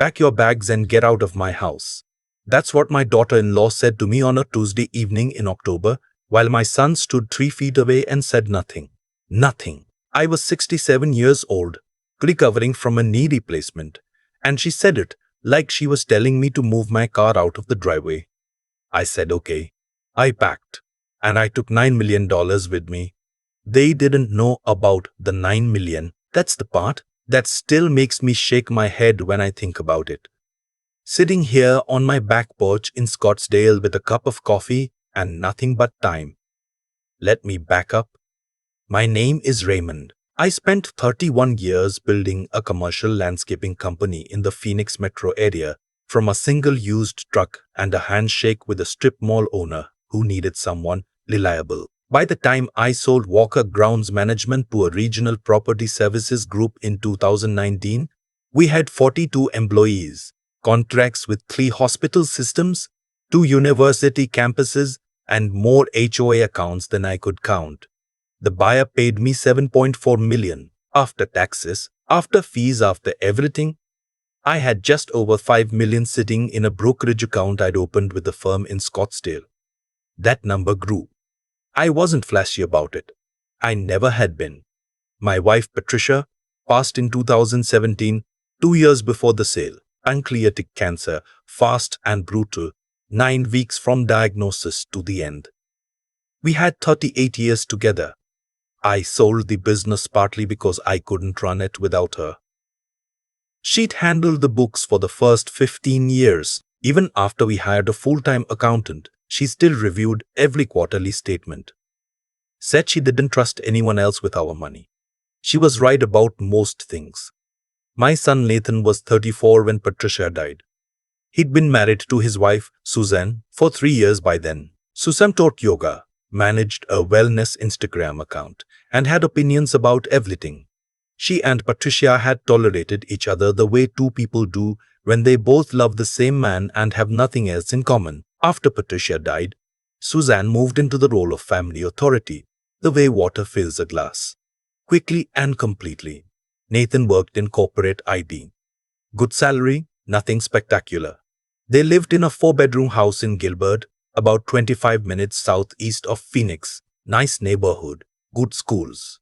Pack your bags and get out of my house. That's what my daughter-in-law said to me on a Tuesday evening in October, while my son stood 3 feet away and said nothing. Nothing. I was 67 years old, recovering from a knee replacement, and she said it like she was telling me to move my car out of the driveway. I said okay. I packed, and I took $9 million with me. They didn't know about the 9 million. That's the part that still makes me shake my head when I think about it. Sitting here on my back porch in Scottsdale with a cup of coffee and nothing but time. Let me back up. My name is Raymond. I spent 31 years building a commercial landscaping company in the Phoenix metro area from a single used truck and a handshake with a strip mall owner who needed someone reliable. By the time I sold Walker Grounds Management to a regional property services group in 2019, we had 42 employees, contracts with 3 hospital systems, 2 university campuses, and more HOA accounts than I could count. The buyer paid me $7.4 million after taxes, after fees, after everything. I had just over $5 million sitting in a brokerage account I'd opened with the firm in Scottsdale. That number grew. I wasn't flashy about it. I never had been. My wife Patricia passed in 2017, 2 years before the sale. Pancreatic cancer, fast and brutal, 9 weeks from diagnosis to the end. We had 38 years together. I sold the business partly because I couldn't run it without her. She'd handled the books for the first 15 years. Even after we hired a full-time accountant, she still reviewed every quarterly statement. Said she didn't trust anyone else with our money. She was right about most things. My son Nathan was 34 when Patricia died. He'd been married to his wife, Suzanne, for 3 years by then. Suzanne taught yoga, managed a wellness Instagram account, and had opinions about everything. She and Patricia had tolerated each other the way 2 people do when they both love the same man and have nothing else in common. After Patricia died, Suzanne moved into the role of family authority, the way water fills a glass. Quickly and completely. Nathan worked in corporate IT. Good salary, nothing spectacular. They lived in a 4-bedroom house in Gilbert, about 25 minutes southeast of Phoenix. Nice neighborhood, good schools.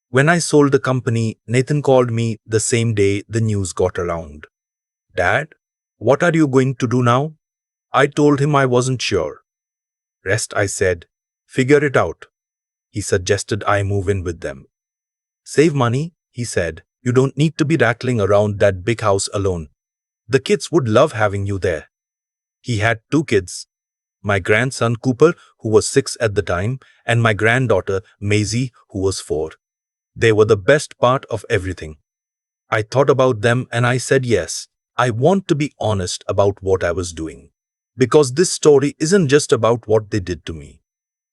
When I sold the company, Nathan called me the same day the news got around. Dad, what are you going to do now? I told him I wasn't sure. Rest, I said. Figure it out. He suggested I move in with them. Save money, he said. You don't need to be rattling around that big house alone. The kids would love having you there. He had 2 kids. My grandson Cooper, who was 6 at the time, and my granddaughter Maisie, who was 4. They were the best part of everything. I thought about them and I said yes, I want to be honest about what I was doing. Because this story isn't just about what they did to me.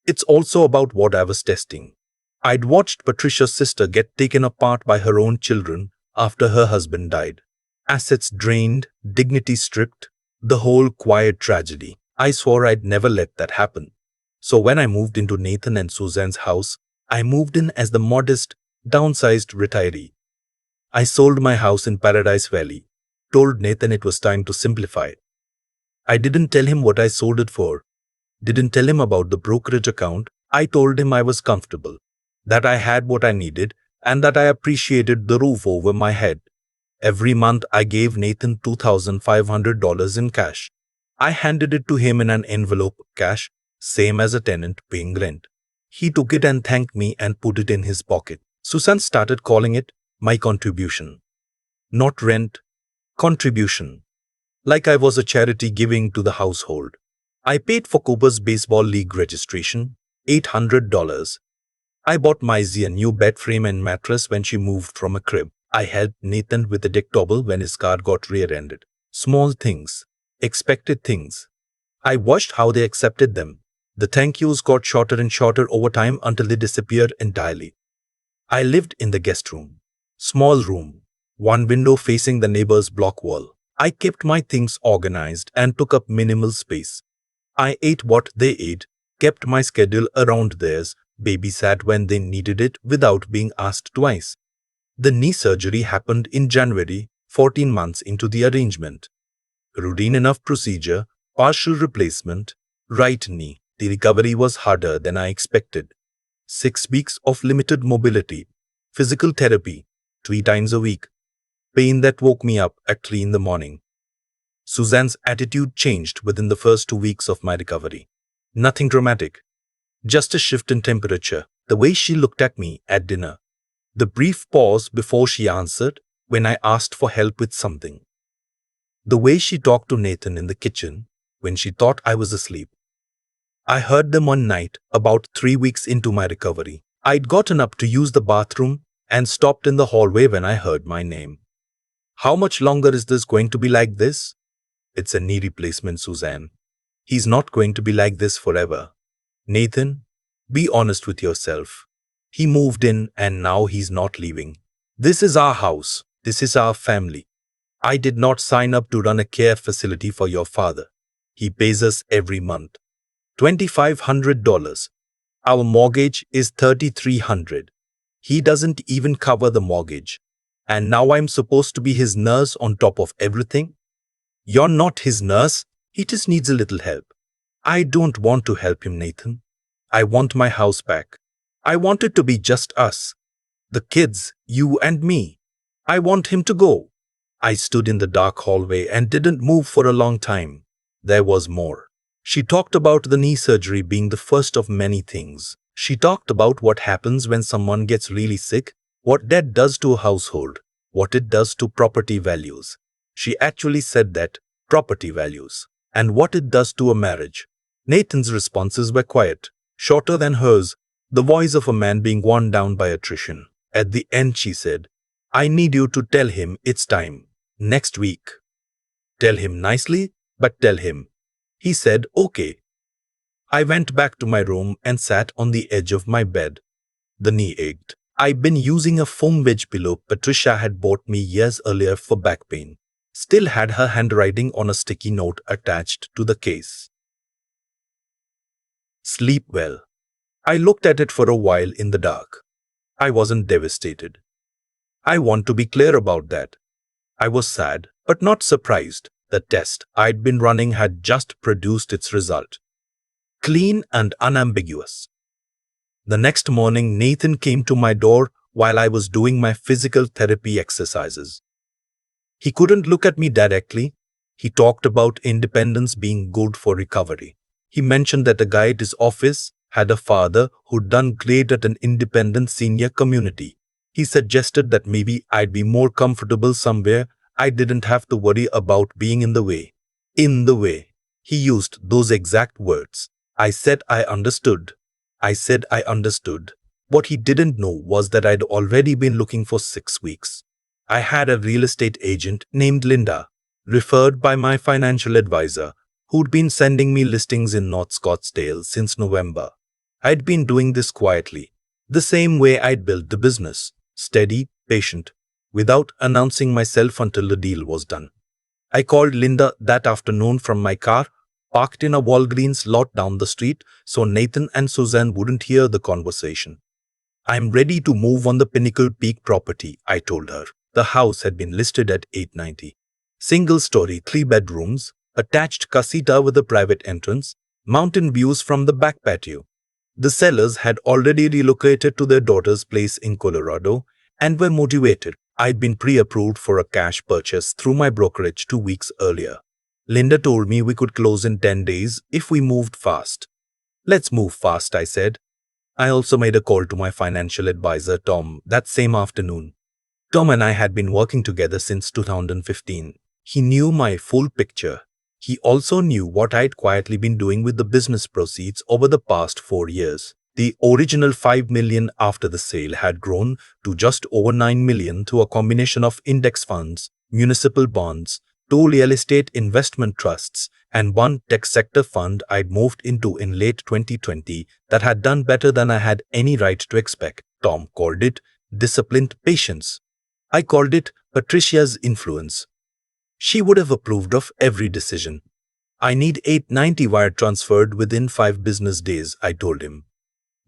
It's also about what I was testing. I'd watched Patricia's sister get taken apart by her own children after her husband died. Assets drained, dignity stripped, the whole quiet tragedy. I swore I'd never let that happen. So when I moved into Nathan and Suzanne's house, I moved in as the modest, downsized retiree. I sold my house in Paradise Valley, told Nathan it was time to simplify. I didn't tell him what I sold it for. Didn't tell him about the brokerage account. I told him I was comfortable, that I had what I needed, and that I appreciated the roof over my head. Every month I gave Nathan $2,500 in cash. I handed it to him in an envelope, cash, same as a tenant paying rent. He took it and thanked me and put it in his pocket. Susan started calling it my contribution. Not rent, contribution. Like I was a charity giving to the household. I paid for Cooper's baseball league registration, $800. I bought Maisie a new bed frame and mattress when she moved from a crib. I helped Nathan with the deck towel when his car got rear-ended. Small things, expected things. I watched how they accepted them. The thank yous got shorter and shorter over time until they disappeared entirely. I lived in the guest room. Small room, one window facing the neighbor's block wall. I kept my things organized and took up minimal space. I ate what they ate, kept my schedule around theirs, babysat when they needed it without being asked twice. The knee surgery happened in January, 14 months into the arrangement. Routine enough procedure, partial replacement, right knee. The recovery was harder than I expected. 6 weeks of limited mobility, physical therapy, 3 times a week, pain that woke me up at 3 in the morning. Suzanne's attitude changed within the first 2 weeks of my recovery. Nothing dramatic, just a shift in temperature, the way she looked at me at dinner, the brief pause before she answered when I asked for help with something, the way she talked to Nathan in the kitchen when she thought I was asleep. I heard them one night about 3 weeks into my recovery. I'd gotten up to use the bathroom and stopped in the hallway when I heard my name. How much longer is this going to be like this? It's a knee replacement, Suzanne. He's not going to be like this forever. Nathan, be honest with yourself. He moved in and now he's not leaving. This is our house. This is our family. I did not sign up to run a care facility for your father. He pays us every month. $2,500. Our mortgage is $3,300. He doesn't even cover the mortgage. And now I'm supposed to be his nurse on top of everything? You're not his nurse. He just needs a little help. I don't want to help him, Nathan. I want my house back. I want it to be just us. The kids, you and me. I want him to go. I stood in the dark hallway and didn't move for a long time. There was more. She talked about the knee surgery being the first of many things. She talked about what happens when someone gets really sick, what that does to a household, what it does to property values. She actually said that, property values, and what it does to a marriage. Nathan's responses were quiet, shorter than hers, the voice of a man being worn down by attrition. At the end she said, I need you to tell him it's time. Next week. Tell him nicely, but tell him. He said, okay. I went back to my room and sat on the edge of my bed. The knee ached. I'd been using a foam wedge pillow Patricia had bought me years earlier for back pain. Still had her handwriting on a sticky note attached to the case. Sleep well. I looked at it for a while in the dark. I wasn't devastated. I want to be clear about that. I was sad, but not surprised. The test I'd been running had just produced its result. Clean and unambiguous. The next morning, Nathan came to my door while I was doing my physical therapy exercises. He couldn't look at me directly. He talked about independence being good for recovery. He mentioned that a guy at his office had a father who'd done great at an independent senior community. He suggested that maybe I'd be more comfortable somewhere I didn't have to worry about being in the way. In the way. He used those exact words. I said I understood. What he didn't know was that I'd already been looking for 6 weeks. I had a real estate agent named Linda, referred by my financial advisor, who'd been sending me listings in North Scottsdale since November. I'd been doing this quietly, the same way I'd built the business, steady, patient, without announcing myself until the deal was done. I called Linda that afternoon from my car, parked in a Walgreens lot down the street so Nathan and Suzanne wouldn't hear the conversation. I'm ready to move on the Pinnacle Peak property, I told her. The house had been listed at $890. Single-story, 3 bedrooms, attached casita with a private entrance, mountain views from the back patio. The sellers had already relocated to their daughter's place in Colorado and were motivated. I'd been pre-approved for a cash purchase through my brokerage 2 weeks earlier. Linda told me we could close in 10 days if we moved fast. Let's move fast, I said. I also made a call to my financial advisor, Tom, that same afternoon. Tom and I had been working together since 2015. He knew my full picture. He also knew what I'd quietly been doing with the business proceeds over the past 4 years. The original $5 million after the sale had grown to just over $9 million through a combination of index funds, municipal bonds, 2 real estate investment trusts, and 1 tech sector fund I'd moved into in late 2020 that had done better than I had any right to expect. Tom called it disciplined patience. I called it Patricia's influence. She would have approved of every decision. I need $890 wire transferred within 5 business days, I told him.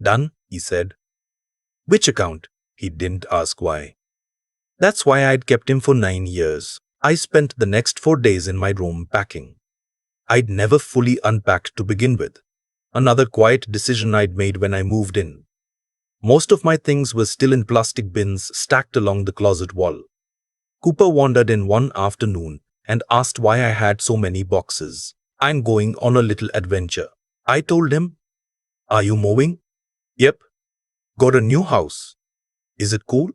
Done, he said. Which account? He didn't ask why. That's why I'd kept him for 9 years. I spent the next 4 days in my room packing. I'd never fully unpacked to begin with. Another quiet decision I'd made when I moved in. Most of my things were still in plastic bins stacked along the closet wall. Cooper wandered in one afternoon and asked why I had so many boxes. I'm going on a little adventure. I told him. Are you moving? Yep. Got a new house. Is it cool?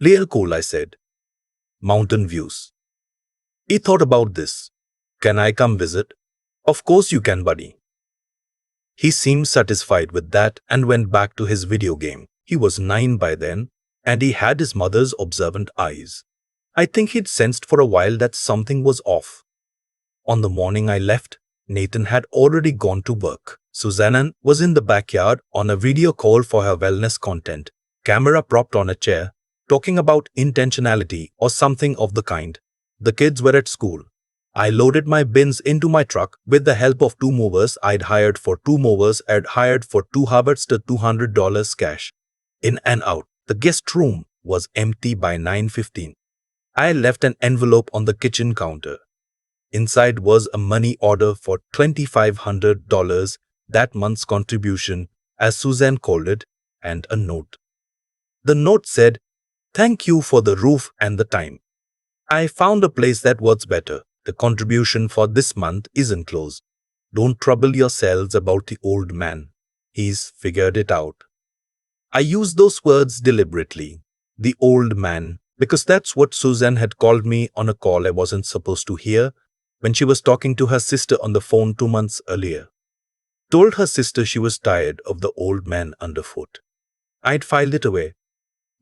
Real cool, I said. Mountain views. He thought about this. Can I come visit? Of course you can, buddy. He seemed satisfied with that and went back to his video game. He was 9 by then, and he had his mother's observant eyes. I think he'd sensed for a while that something was off. On the morning I left, Nathan had already gone to work. Susanna was in the backyard on a video call for her wellness content, camera propped on a chair, talking about intentionality or something of the kind. The kids were at school. I loaded my bins into my truck with the help of 2 movers I'd hired for 2 harvests to $200 cash. In and out. The guest room was empty by 9:15. I left an envelope on the kitchen counter. Inside was a money order for $2,500, that month's contribution, as Suzanne called it, and a note. The note said, "Thank you for the roof and the time. I found a place that works better. The contribution for this month is enclosed. Don't trouble yourselves about the old man. He's figured it out." I used those words deliberately, the old man, because that's what Suzanne had called me on a call I wasn't supposed to hear when she was talking to her sister on the phone 2 months earlier. Told her sister she was tired of the old man underfoot. I'd filed it away.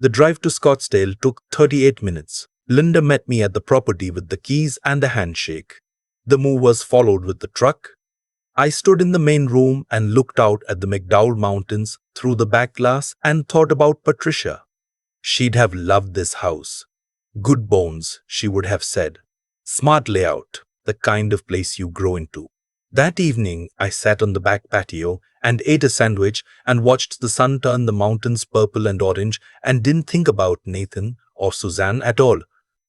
The drive to Scottsdale took 38 minutes. Linda met me at the property with the keys and the handshake. The movers followed with the truck. I stood in the main room and looked out at the McDowell Mountains through the back glass and thought about Patricia. She'd have loved this house. Good bones, she would have said. Smart layout, the kind of place you grow into. That evening, I sat on the back patio and ate a sandwich and watched the sun turn the mountains purple and orange and didn't think about Nathan or Suzanne at all.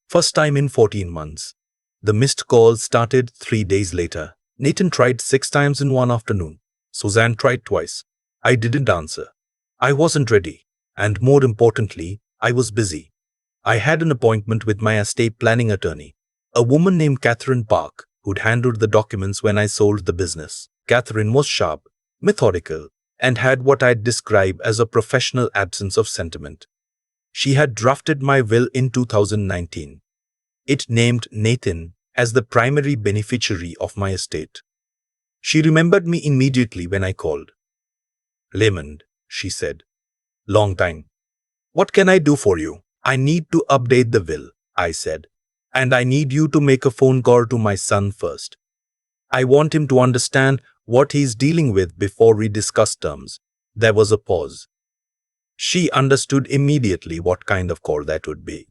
First time in 14 months. The missed calls started 3 days later. Nathan tried 6 times in one afternoon. Suzanne tried twice. I didn't answer. I wasn't ready. And more importantly, I was busy. I had an appointment with my estate planning attorney, a woman named Catherine Park, who'd handled the documents when I sold the business. Catherine was sharp, methodical, and had what I'd describe as a professional absence of sentiment. She had drafted my will in 2019. It named Nathan as the primary beneficiary of my estate. She remembered me immediately when I called. "Lemond," she said. "Long time. What can I do for you?" "I need to update the will," I said. "And I need you to make a phone call to my son first. I want him to understand what he's dealing with before we discuss terms." There was a pause. She understood immediately what kind of call that would be.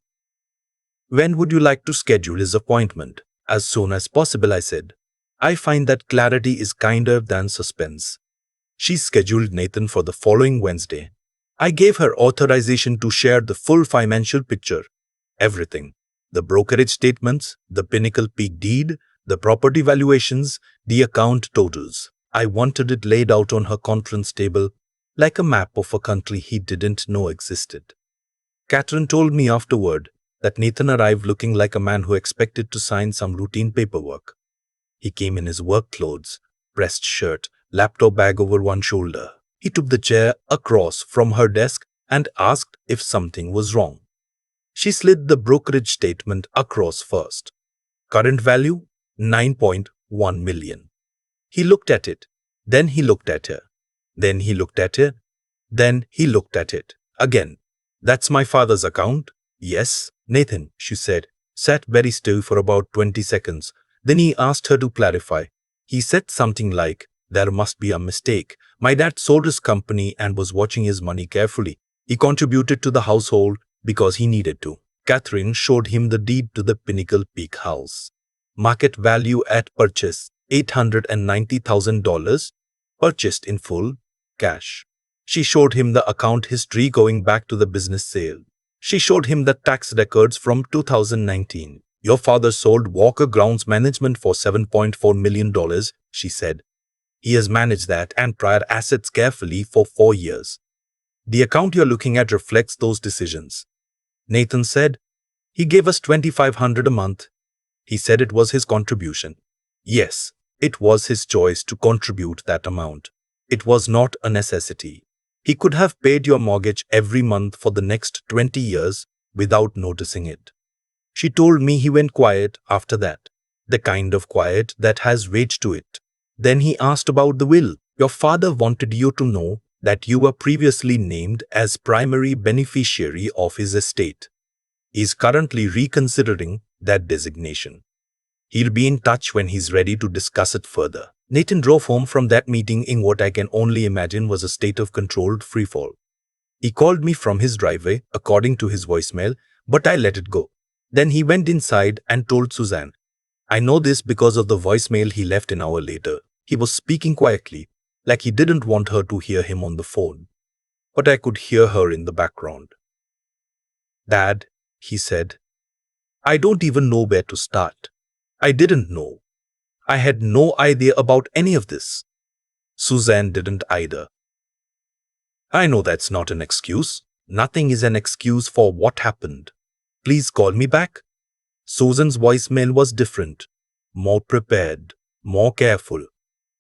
"When would you like to schedule his appointment?" "As soon as possible," I said. "I find that clarity is kinder than suspense." She scheduled Nathan for the following Wednesday. I gave her authorization to share the full financial picture. Everything. The brokerage statements, the Pinnacle Peak deed, the property valuations, the account totals. I wanted it laid out on her conference table like a map of a country he didn't know existed. Catherine told me afterward that Nathan arrived looking like a man who expected to sign some routine paperwork. He came in his work clothes, pressed shirt, laptop bag over one shoulder. He took the chair across from her desk and asked if something was wrong. She slid the brokerage statement across first. Current value, $9.1 million. He looked at it. Then he looked at her. Then he looked at it. Then he looked at it. Again. "That's my father's account?" "Yes, Nathan," she said, sat very still for about 20 seconds. Then he asked her to clarify. He said something like, "There must be a mistake. My dad sold his company and was watching his money carefully. He contributed to the household because he needed to." Catherine showed him the deed to the Pinnacle Peak house. Market value at purchase, $890,000. Purchased in full, cash. She showed him the account history going back to the business sale. She showed him the tax records from 2019. Your father sold Walker Grounds Management for $7.4 million, she said. He has managed that and prior assets carefully for 4 years. The account you're looking at reflects those decisions. Nathan said. He gave us $2,500 a month. He said it was his contribution. Yes, it was his choice to contribute that amount. It was not a necessity. He could have paid your mortgage every month for the next 20 years without noticing it. She told me he went quiet after that, the kind of quiet that has weight to it. Then he asked about the will. Your father wanted you to know that you were previously named as primary beneficiary of his estate. He is currently reconsidering that designation. He'll be in touch when he's ready to discuss it further. Nathan drove home from that meeting in what I can only imagine was a state of controlled freefall. He called me from his driveway, according to his voicemail, but I let it go. Then he went inside and told Suzanne. I know this because of the voicemail he left an hour later. He was speaking quietly, like he didn't want her to hear him on the phone. But I could hear her in the background. Dad, he said, I don't even know where to start. I didn't know. I had no idea about any of this. Suzanne didn't either. I know that's not an excuse. Nothing is an excuse for what happened. Please call me back. Susan's voicemail was different, more prepared, more careful.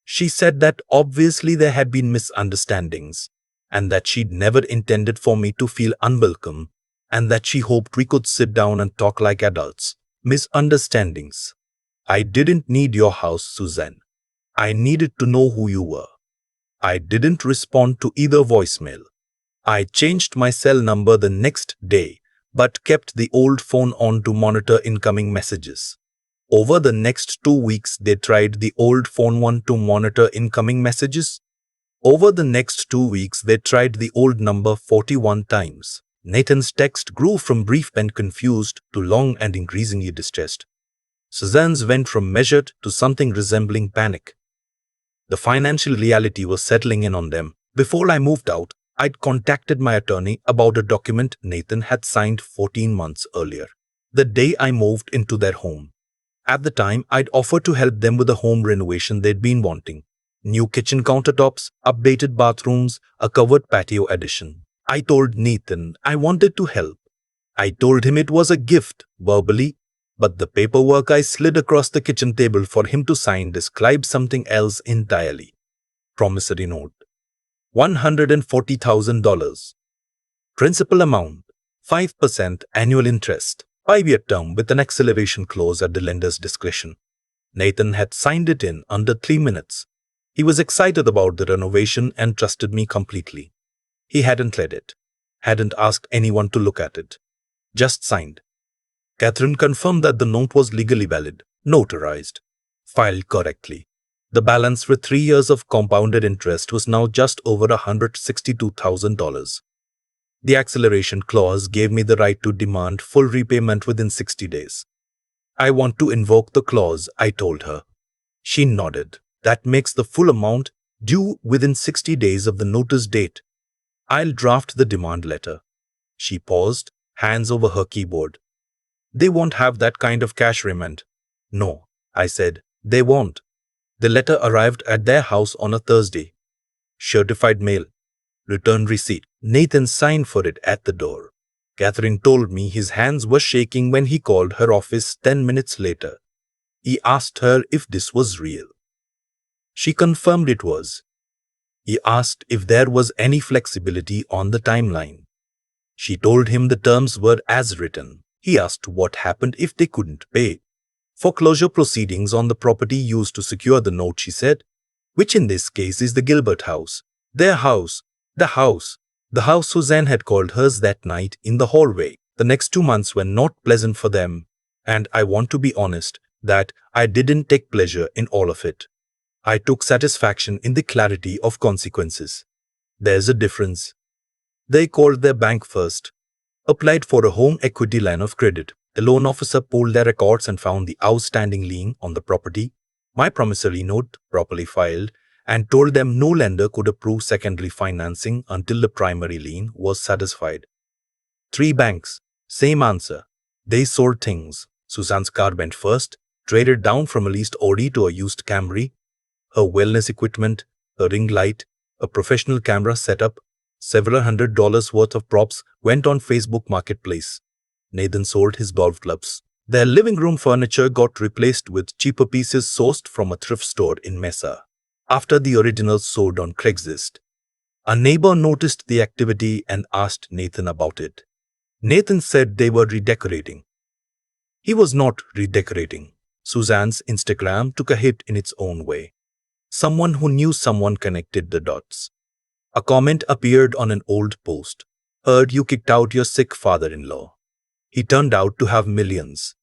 She said that obviously there had been misunderstandings, and that she'd never intended for me to feel unwelcome, and that she hoped we could sit down and talk like adults. Misunderstandings. I didn't need your house, Suzanne. I needed to know who you were. I didn't respond to either voicemail. I changed my cell number the next day, but kept the old phone on to monitor incoming messages. Over the next 2 weeks, they tried the old phone one to monitor incoming messages. Over the next 2 weeks, they tried the old number 41 times. Nathan's text grew from brief and confused to long and increasingly distressed. Suzanne's went from measured to something resembling panic. The financial reality was settling in on them. Before I moved out, I'd contacted my attorney about a document Nathan had signed 14 months earlier, the day I moved into their home. At the time, I'd offered to help them with the home renovation they'd been wanting. New kitchen countertops, updated bathrooms, a covered patio addition. I told Nathan I wanted to help. I told him it was a gift, verbally, but the paperwork I slid across the kitchen table for him to sign described something else entirely. Promissory note. $140,000. Principal amount, 5% annual interest, 5-year term with an acceleration clause at the lender's discretion. Nathan had signed it in under 3 minutes. He was excited about the renovation and trusted me completely. He hadn't read it, hadn't asked anyone to look at it, just signed. Catherine confirmed that the note was legally valid, notarized, filed correctly. The balance with 3 years of compounded interest was now just over $162,000. The acceleration clause gave me the right to demand full repayment within 60 days. I want to invoke the clause, I told her. She nodded. That makes the full amount due within 60 days of the notice date. I'll draft the demand letter. She paused, hands over her keyboard. They won't have that kind of cash remand. No, I said, they won't. The letter arrived at their house on a Thursday. Certified mail. Return receipt. Nathan signed for it at the door. Catherine told me his hands were shaking when he called her office 10 minutes later. He asked her if this was real. She confirmed it was. He asked if there was any flexibility on the timeline. She told him the terms were as written. He asked what happened if they couldn't pay. Foreclosure proceedings on the property used to secure the note, she said, which in this case is the Gilbert house. Their house. The house Suzanne had called hers that night in the hallway. The next 2 months were not pleasant for them, and I want to be honest that I didn't take pleasure in all of it. I took satisfaction in the clarity of consequences. There's a difference. They called their bank first, applied for a home equity line of credit. The loan officer pulled their records and found the outstanding lien on the property, my promissory note properly filed, and told them no lender could approve secondary financing until the primary lien was satisfied. 3 banks. Same answer. They sold things. Suzanne's car went first, traded down from a leased Audi to a used Camry. Her wellness equipment, a ring light, a professional camera setup, several $100 worth of props went on Facebook Marketplace. Nathan sold his golf clubs. Their living room furniture got replaced with cheaper pieces sourced from a thrift store in Mesa. After the originals sold on Craigslist, a neighbor noticed the activity and asked Nathan about it. Nathan said they were redecorating. He was not redecorating. Suzanne's Instagram took a hit in its own way. Someone who knew someone connected the dots. A comment appeared on an old post. Heard you kicked out your sick father-in-law. He turned out to have millions.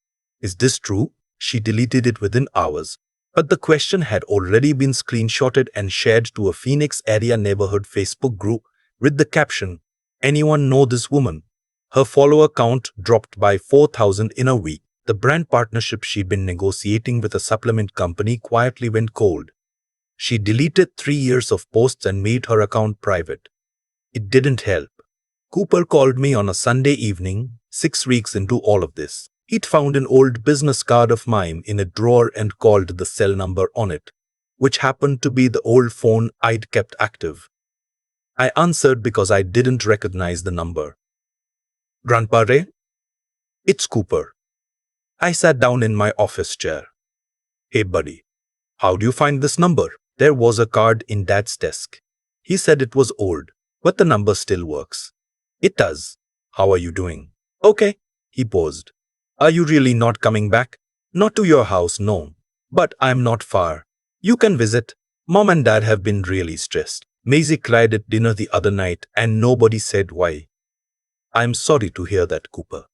Is this true? She deleted it within hours. But the question had already been screenshotted and shared to a Phoenix area neighborhood Facebook group with the caption, "Anyone know this woman?" Her follower count dropped by 4,000 in a week. The brand partnership she'd been negotiating with a supplement company quietly went cold. She deleted 3 years of posts and made her account private. It didn't help. Cooper called me on a Sunday evening, 6 weeks into all of this. He'd found an old business card of mine in a drawer and called the cell number on it, which happened to be the old phone I'd kept active. I answered because I didn't recognize the number. "Grandpa Ray?" "It's Cooper." I sat down in my office chair. "Hey buddy, how do you find this number?" There was a card in Dad's desk. He said it was old, but the number still works. "It does. How are you doing?" "Okay." He paused. "Are you really not coming back?" "Not to your house, no. But I'm not far. You can visit. Mom and Dad have been really stressed. Maisie cried at dinner the other night and nobody said why." "I'm sorry to hear that, Cooper.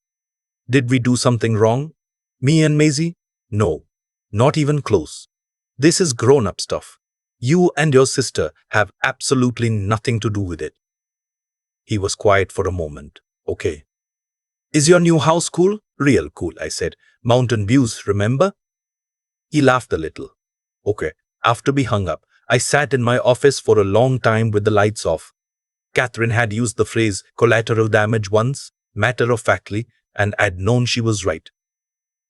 Did we do something wrong? Me and Maisie?" "No. Not even close. This is grown-up stuff. You and your sister have absolutely nothing to do with it." He was quiet for a moment. "Okay. Is your new house cool?" "Real cool," I said. "Mountain views, remember?" He laughed a little. "Okay." After we hung up, I sat in my office for a long time with the lights off. Catherine had used the phrase collateral damage once, matter-of-factly, and I'd known she was right.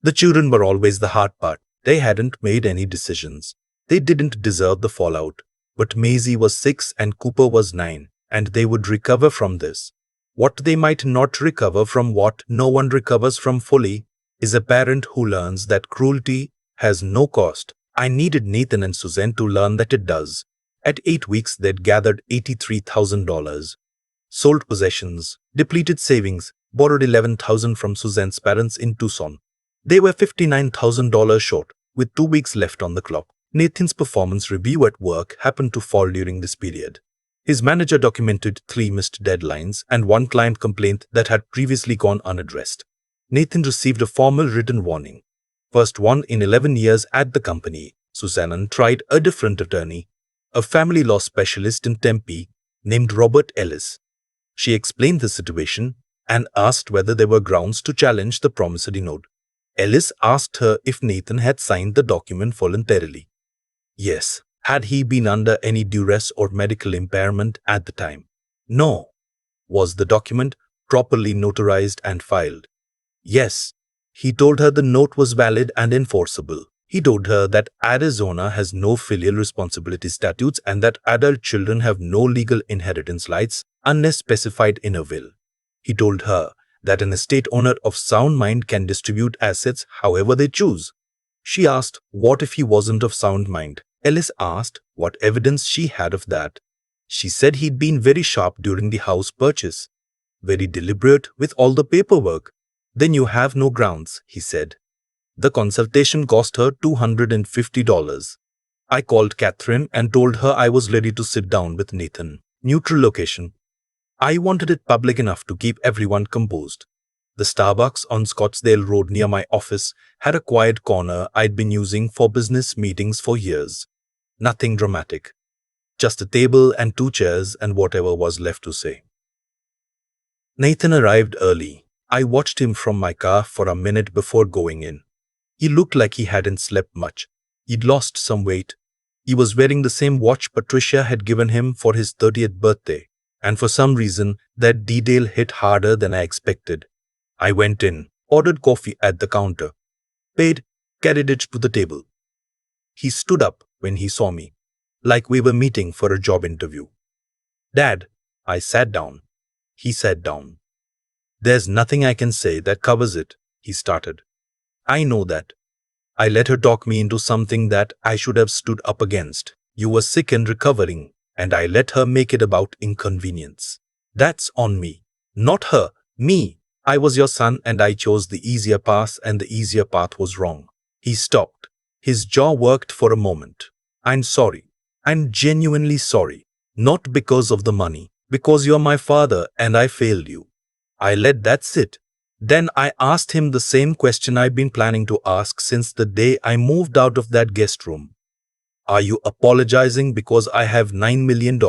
The children were always the hard part. They hadn't made any decisions. They didn't deserve the fallout. But Maisie was 6 and Cooper was 9, and they would recover from this. What they might not recover from, what no one recovers from fully, is a parent who learns that cruelty has no cost. I needed Nathan and Suzanne to learn that it does. At 8 weeks, they'd gathered $83,000. Sold possessions, depleted savings, borrowed $11,000 from Suzanne's parents in Tucson. They were $59,000 short, with 2 weeks left on the clock. Nathan's performance review at work happened to fall during this period. His manager documented 3 missed deadlines and 1 client complaint that had previously gone unaddressed. Nathan received a formal written warning. First one in 11 years at the company. Suzanne tried a different attorney, a family law specialist in Tempe named Robert Ellis. She explained the situation and asked whether there were grounds to challenge the promissory note. Ellis asked her if Nathan had signed the document voluntarily. Yes. Had he been under any duress or medical impairment at the time? No. Was the document properly notarized and filed? Yes. He told her the note was valid and enforceable. He told her that Arizona has no filial responsibility statutes and that adult children have no legal inheritance rights unless specified in a will. He told her that an estate owner of sound mind can distribute assets however they choose. She asked, what if he wasn't of sound mind? Ellis asked what evidence she had of that. She said he'd been very sharp during the house purchase, very deliberate with all the paperwork. Then you have no grounds, he said. The consultation cost her $250. I called Catherine and told her I was ready to sit down with Nathan. Neutral location. I wanted it public enough to keep everyone composed. The Starbucks on Scottsdale Road near my office had a quiet corner I'd been using for business meetings for years. Nothing dramatic. Just a table and 2 chairs and whatever was left to say. Nathan arrived early. I watched him from my car for a minute before going in. He looked like he hadn't slept much. He'd lost some weight. He was wearing the same watch Patricia had given him for his 30th birthday. And for some reason, that detail hit harder than I expected. I went in, ordered coffee at the counter, paid, carried it to the table. He stood up when he saw me, like we were meeting for a job interview. Dad, I sat down. He sat down. There's nothing I can say that covers it, he started. I know that. I let her talk me into something that I should have stood up against. You were sick and recovering, and I let her make it about inconvenience. That's on me. Not her, me. I was your son and I chose the easier path, and the easier path was wrong. He stopped. His jaw worked for a moment. I'm sorry. I'm genuinely sorry. Not because of the money, because you're my father and I failed you. I let that sit. Then I asked him the same question I've been planning to ask since the day I moved out of that guest room. Are you apologizing because I have $9 million,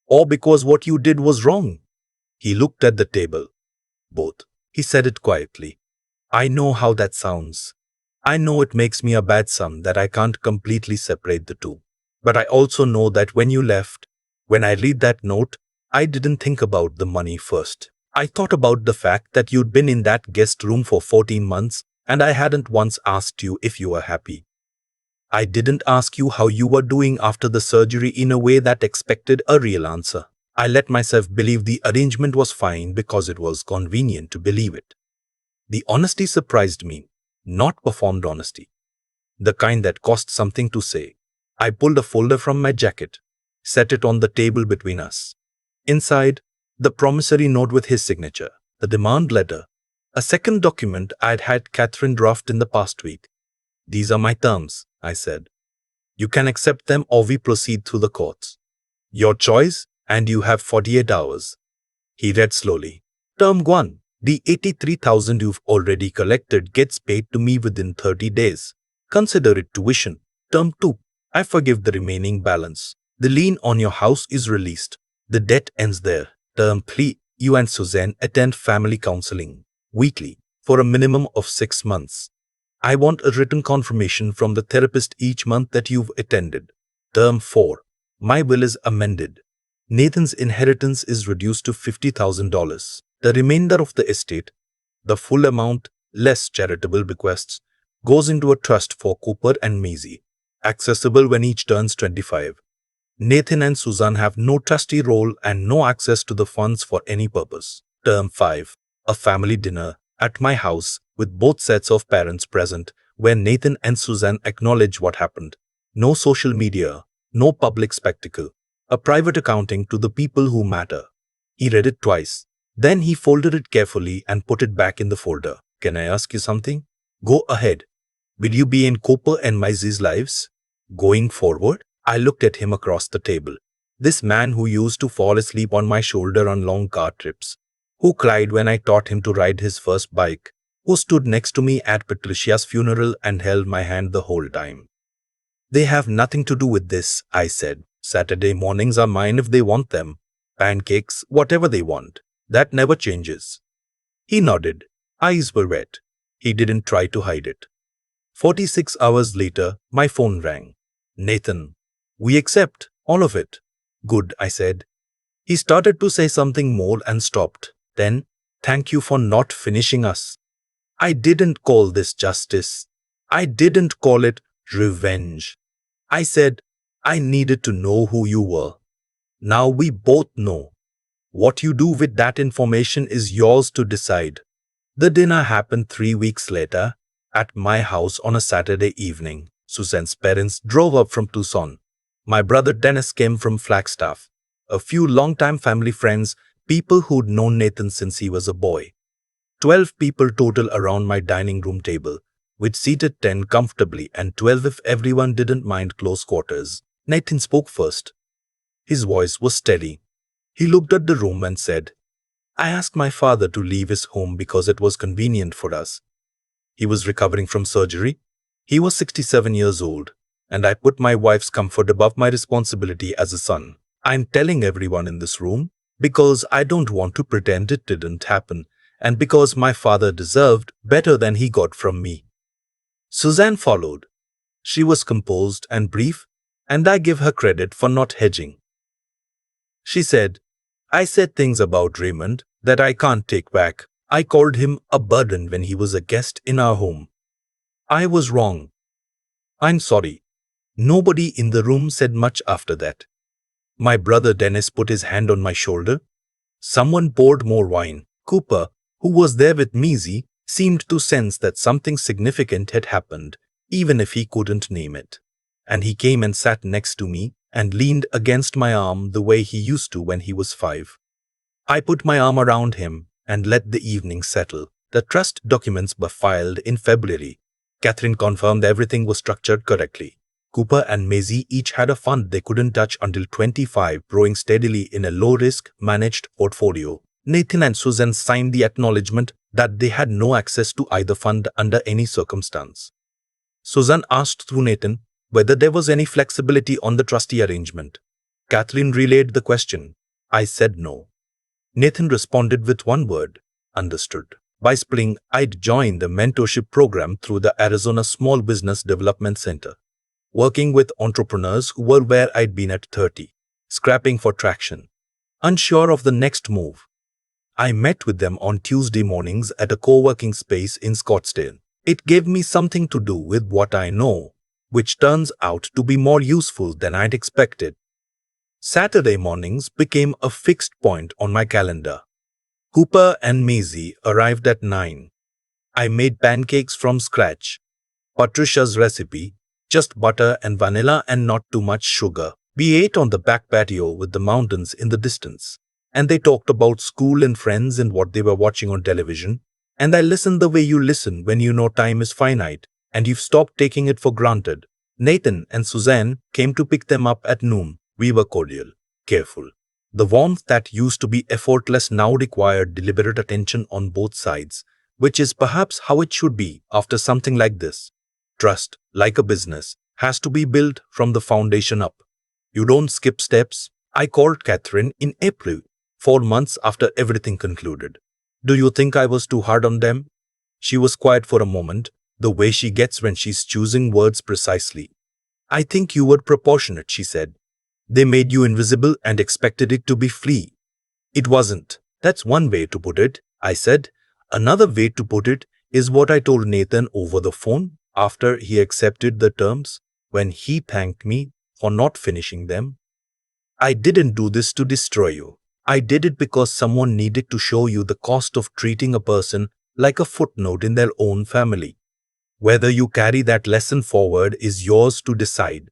or because what you did was wrong? He looked at the table. Both. He said it quietly. I know how that sounds. I know it makes me a bad son that I can't completely separate the two. But I also know that when you left, when I read that note, I didn't think about the money first. I thought about the fact that you'd been in that guest room for 14 months and I hadn't once asked you if you were happy. I didn't ask you how you were doing after the surgery in a way that expected a real answer. I let myself believe the arrangement was fine because it was convenient to believe it. The honesty surprised me, not performed honesty. The kind that cost something to say. I pulled a folder from my jacket, set it on the table between us. Inside, the promissory note with his signature, the demand letter, a second document I'd had Catherine draft in the past week. These are my terms, I said. You can accept them or we proceed through the courts. Your choice, and you have 48 hours. He read slowly. Term 1. The $83,000 you've already collected gets paid to me within 30 days. Consider it tuition. Term 2. I forgive the remaining balance. The lien on your house is released. The debt ends there. Term 3. You and Suzanne attend family counseling weekly for a minimum of 6 months. I want a written confirmation from the therapist each month that you've attended. Term 4. My will is amended. Nathan's inheritance is reduced to $50,000. The remainder of the estate, the full amount, less charitable bequests, goes into a trust for Cooper and Maisie, accessible when each turns 25. Nathan and Suzanne have no trustee role and no access to the funds for any purpose. Term 5. A family dinner at my house with both sets of parents present, where Nathan and Suzanne acknowledge what happened. No social media, no public spectacle. A private accounting to the people who matter. He read it twice. Then he folded it carefully and put it back in the folder. Can I ask you something? Go ahead. Will you be in Cooper and Maisie's lives? Going forward? I looked at him across the table. This man who used to fall asleep on my shoulder on long car trips, who cried when I taught him to ride his first bike, who stood next to me at Patricia's funeral and held my hand the whole time. They have nothing to do with this, I said. Saturday mornings are mine if they want them. Pancakes, whatever they want. That never changes. He nodded. Eyes were wet. He didn't try to hide it. 46 hours later, my phone rang. Nathan. We accept all of it. Good, I said. He started to say something more and stopped. Then, thank you for not finishing us. I didn't call this justice. I didn't call it revenge. I said, I needed to know who you were. Now we both know. What you do with that information is yours to decide. The dinner happened 3 weeks later, at my house on a Saturday evening. Suzanne's parents drove up from Tucson. My brother Dennis came from Flagstaff. A few longtime family friends, people who'd known Nathan since he was a boy. 12 people total around my dining room table, which seated 10 comfortably and 12 if everyone didn't mind close quarters. Nathan spoke first. His voice was steady. He looked at the room and said, I asked my father to leave his home because it was convenient for us. He was recovering from surgery. He was 67 years old, and I put my wife's comfort above my responsibility as a son. I'm telling everyone in this room because I don't want to pretend it didn't happen, and because my father deserved better than he got from me. Suzanne followed. She was composed and brief, and I give her credit for not hedging. She said, I said things about Raymond that I can't take back. I called him a burden when he was a guest in our home. I was wrong. I'm sorry. Nobody in the room said much after that. My brother Dennis put his hand on my shoulder. Someone poured more wine. Cooper, who was there with Maisie, seemed to sense that something significant had happened, even if he couldn't name it. And he came and sat next to me and leaned against my arm the way he used to when he was 5. I put my arm around him and let the evening settle. The trust documents were filed in February. Catherine confirmed everything was structured correctly. Cooper and Maisie each had a fund they couldn't touch until 25, growing steadily in a low-risk, managed portfolio. Nathan and Susan signed the acknowledgement that they had no access to either fund under any circumstance. Susan asked through Nathan whether there was any flexibility on the trustee arrangement. Catherine relayed the question. I said no. Nathan responded with one word: understood. By spring, I'd joined the mentorship program through the Arizona Small Business Development Center, working with entrepreneurs who were where I'd been at 30, scrapping for traction, unsure of the next move. I met with them on Tuesday mornings at a co-working space in Scottsdale. It gave me something to do with what I know, which turns out to be more useful than I'd expected. Saturday mornings became a fixed point on my calendar. Cooper and Maisie arrived at 9. I made pancakes from scratch. Patricia's recipe, just butter and vanilla and not too much sugar. We ate on the back patio with the mountains in the distance, and they talked about school and friends and what they were watching on television, and I listened the way you listen when you know time is finite and you've stopped taking it for granted. Nathan and Suzanne came to pick them up at noon. We were cordial, careful. The warmth that used to be effortless now required deliberate attention on both sides, which is perhaps how it should be after something like this. Trust, like a business, has to be built from the foundation up. You don't skip steps. I called Catherine in April, 4 months after everything concluded. Do you think I was too hard on them? She was quiet for a moment, the way she gets when she's choosing words precisely. I think you were proportionate, she said. They made you invisible and expected it to be free. It wasn't. That's one way to put it, I said. Another way to put it is what I told Nathan over the phone after he accepted the terms, when he thanked me for not finishing them. I didn't do this to destroy you. I did it because someone needed to show you the cost of treating a person like a footnote in their own family. Whether you carry that lesson forward is yours to decide.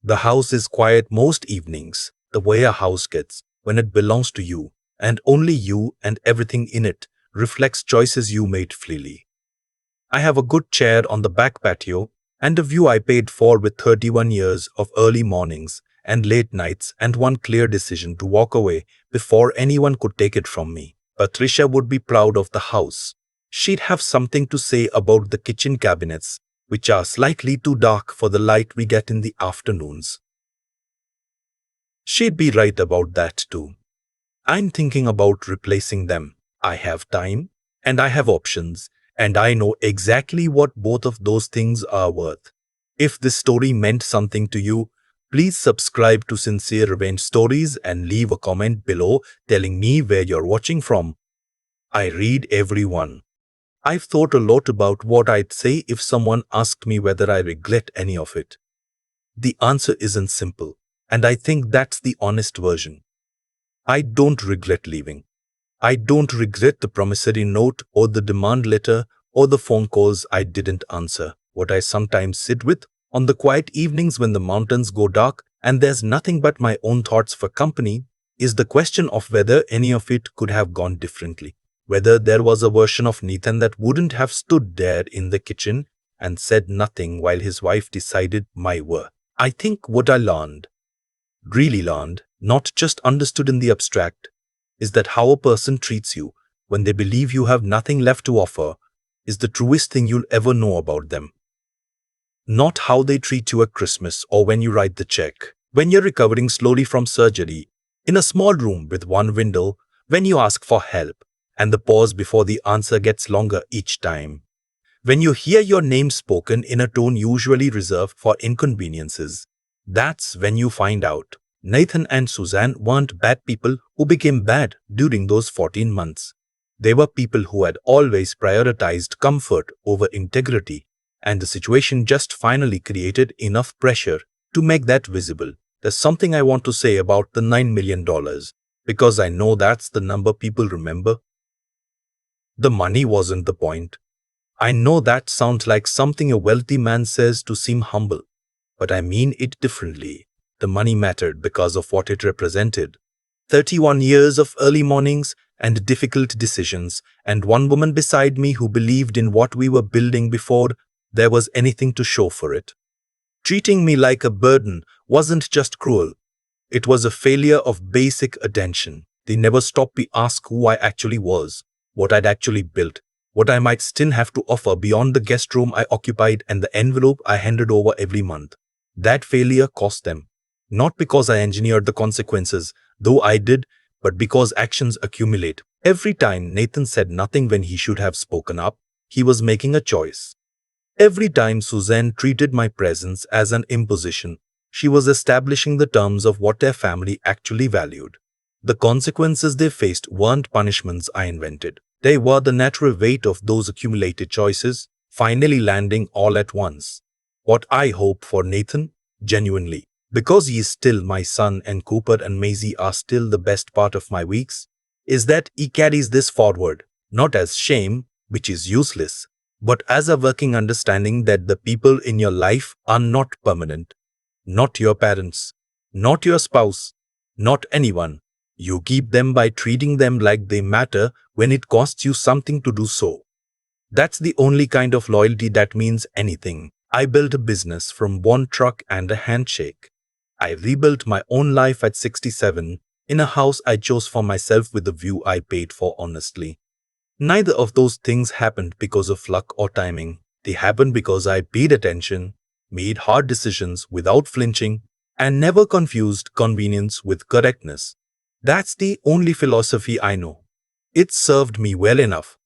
The house is quiet most evenings, the way a house gets when it belongs to you, and only you and everything in it reflects choices you made freely. I have a good chair on the back patio and a view I paid for with 31 years of early mornings and late nights and one clear decision to walk away before anyone could take it from me. Patricia would be proud of the house. She'd have something to say about the kitchen cabinets, which are slightly too dark for the light we get in the afternoons. She'd be right about that too. I'm thinking about replacing them. I have time, and I have options, and I know exactly what both of those things are worth. If this story meant something to you, please subscribe to Sincere Revenge Stories and leave a comment below telling me where you're watching from. I read every one. I've thought a lot about what I'd say if someone asked me whether I regret any of it. The answer isn't simple, and I think that's the honest version. I don't regret leaving. I don't regret the promissory note or the demand letter or the phone calls I didn't answer. What I sometimes sit with on the quiet evenings when the mountains go dark and there's nothing but my own thoughts for company is the question of whether any of it could have gone differently. Whether there was a version of Nathan that wouldn't have stood there in the kitchen and said nothing while his wife decided my worth. I think what I learned, really learned, not just understood in the abstract, is that how a person treats you when they believe you have nothing left to offer is the truest thing you'll ever know about them. Not how they treat you at Christmas or when you write the check, when you're recovering slowly from surgery, in a small room with one window, when you ask for help, and the pause before the answer gets longer each time. When you hear your name spoken in a tone usually reserved for inconveniences, that's when you find out Nathan and Suzanne weren't bad people who became bad during those 14 months. They were people who had always prioritized comfort over integrity, and the situation just finally created enough pressure to make that visible. There's something I want to say about the $9 million, because I know that's the number people remember. The money wasn't the point. I know that sounds like something a wealthy man says to seem humble, but I mean it differently. The money mattered because of what it represented. 31 years of early mornings and difficult decisions, and one woman beside me who believed in what we were building before there was anything to show for it. Treating me like a burden wasn't just cruel. It was a failure of basic attention. They never stopped me ask who I actually was, what I'd actually built, what I might still have to offer beyond the guest room I occupied and the envelope I handed over every month. That failure cost them. Not because I engineered the consequences, though I did, but because actions accumulate. Every time Nathan said nothing when he should have spoken up, he was making a choice. Every time Suzanne treated my presence as an imposition, she was establishing the terms of what their family actually valued. The consequences they faced weren't punishments I invented. They were the natural weight of those accumulated choices, finally landing all at once. What I hope for Nathan, genuinely, because he is still my son and Cooper and Maisie are still the best part of my weeks, is that he carries this forward, not as shame, which is useless, but as a working understanding that the people in your life are not permanent. Not your parents, not your spouse, not anyone. You keep them by treating them like they matter when it costs you something to do so. That's the only kind of loyalty that means anything. I built a business from one truck and a handshake. I rebuilt my own life at 67 in a house I chose for myself with a view I paid for honestly. Neither of those things happened because of luck or timing. They happened because I paid attention, made hard decisions without flinching, and never confused convenience with correctness. That's the only philosophy I know. It served me well enough.